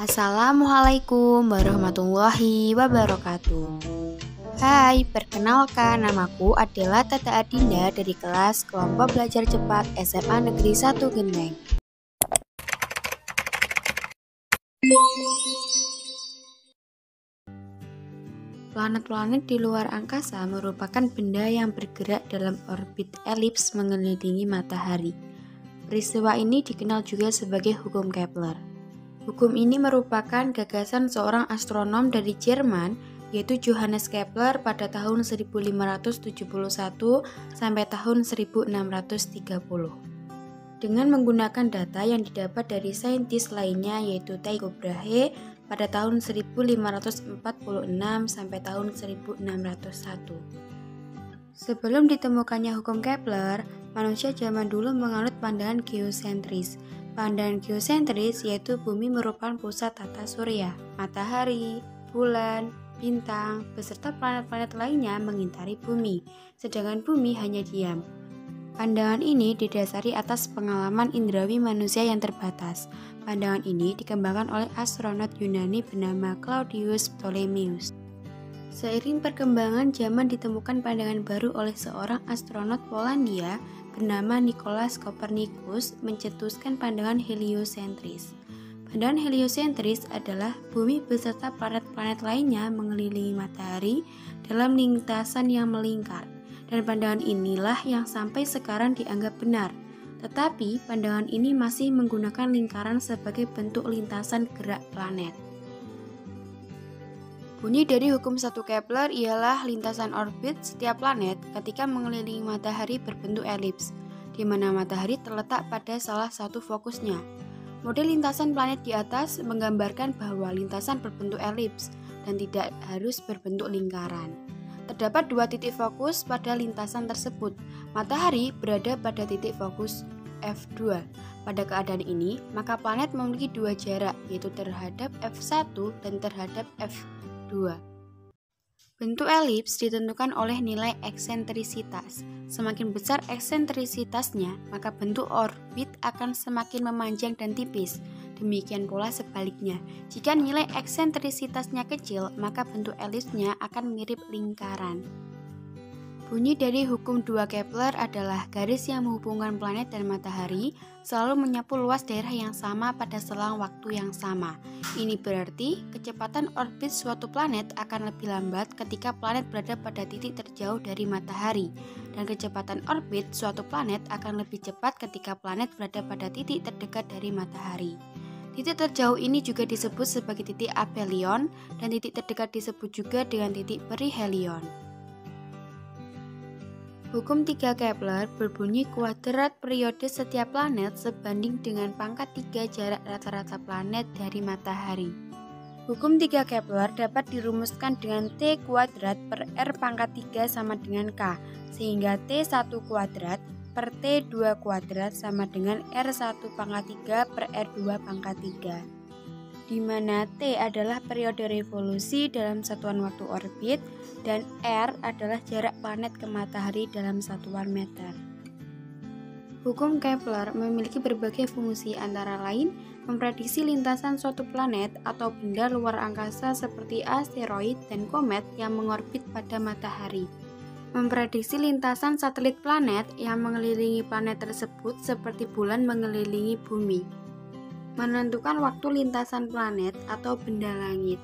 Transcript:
Assalamualaikum warahmatullahi wabarakatuh. Hai, perkenalkan namaku adalah Tata Adinda dari kelas kelompok belajar cepat SMA Negeri 1 Gendeng. Planet-planet di luar angkasa merupakan benda yang bergerak dalam orbit elips mengelilingi matahari. Peristiwa ini dikenal juga sebagai hukum Kepler. Hukum ini merupakan gagasan seorang astronom dari Jerman, yaitu Johannes Kepler pada tahun 1571 sampai tahun 1630. Dengan menggunakan data yang didapat dari saintis lainnya yaitu Tycho Brahe pada tahun 1546 sampai tahun 1601. Sebelum ditemukannya hukum Kepler, manusia zaman dulu menganut pandangan geosentris. Pandangan geosentris yaitu bumi merupakan pusat tata surya, matahari, bulan, bintang, beserta planet-planet lainnya mengitari bumi, sedangkan bumi hanya diam. Pandangan ini didasari atas pengalaman indrawi manusia yang terbatas. Pandangan ini dikembangkan oleh astronot Yunani bernama Claudius Ptolemeus. Seiring perkembangan zaman ditemukan pandangan baru oleh seorang astronot Polandia bernama Nicolaus Copernicus mencetuskan pandangan heliosentris. Pandangan heliosentris adalah bumi beserta planet-planet lainnya mengelilingi matahari dalam lintasan yang melingkar. Dan pandangan inilah yang sampai sekarang dianggap benar. Tetapi pandangan ini masih menggunakan lingkaran sebagai bentuk lintasan gerak planet. Bunyi dari hukum 1 Kepler ialah lintasan orbit setiap planet ketika mengelilingi matahari berbentuk elips, di mana matahari terletak pada salah satu fokusnya. Model lintasan planet di atas menggambarkan bahwa lintasan berbentuk elips dan tidak harus berbentuk lingkaran. Terdapat dua titik fokus pada lintasan tersebut. Matahari berada pada titik fokus F2. Pada keadaan ini, maka planet memiliki dua jarak, yaitu terhadap F1 dan terhadap F2. Bentuk elips ditentukan oleh nilai eksentrisitas. Semakin besar eksentrisitasnya, maka bentuk orbit akan semakin memanjang dan tipis. Demikian pula sebaliknya, jika nilai eksentrisitasnya kecil, maka bentuk elipsnya akan mirip lingkaran. Bunyi dari hukum 2 Kepler adalah garis yang menghubungkan planet dan matahari selalu menyapu luas daerah yang sama pada selang waktu yang sama. Ini berarti kecepatan orbit suatu planet akan lebih lambat ketika planet berada pada titik terjauh dari matahari, dan kecepatan orbit suatu planet akan lebih cepat ketika planet berada pada titik terdekat dari matahari. Titik terjauh ini juga disebut sebagai titik aphelion, dan titik terdekat disebut juga dengan titik perihelion. Hukum 3 Kepler berbunyi kuadrat periode setiap planet sebanding dengan pangkat 3 jarak rata-rata planet dari matahari. Hukum 3 Kepler dapat dirumuskan dengan T kuadrat per R pangkat 3 sama dengan K, sehingga T1 kuadrat per T2 kuadrat sama dengan R1 pangkat 3 per R2 pangkat 3. Di mana T adalah periode revolusi dalam satuan waktu orbit dan R adalah jarak planet ke matahari dalam satuan meter. Hukum Kepler memiliki berbagai fungsi, antara lain memprediksi lintasan suatu planet atau benda luar angkasa seperti asteroid dan komet yang mengorbit pada matahari, memprediksi lintasan satelit planet yang mengelilingi planet tersebut seperti bulan mengelilingi bumi, menentukan waktu lintasan planet atau benda langit,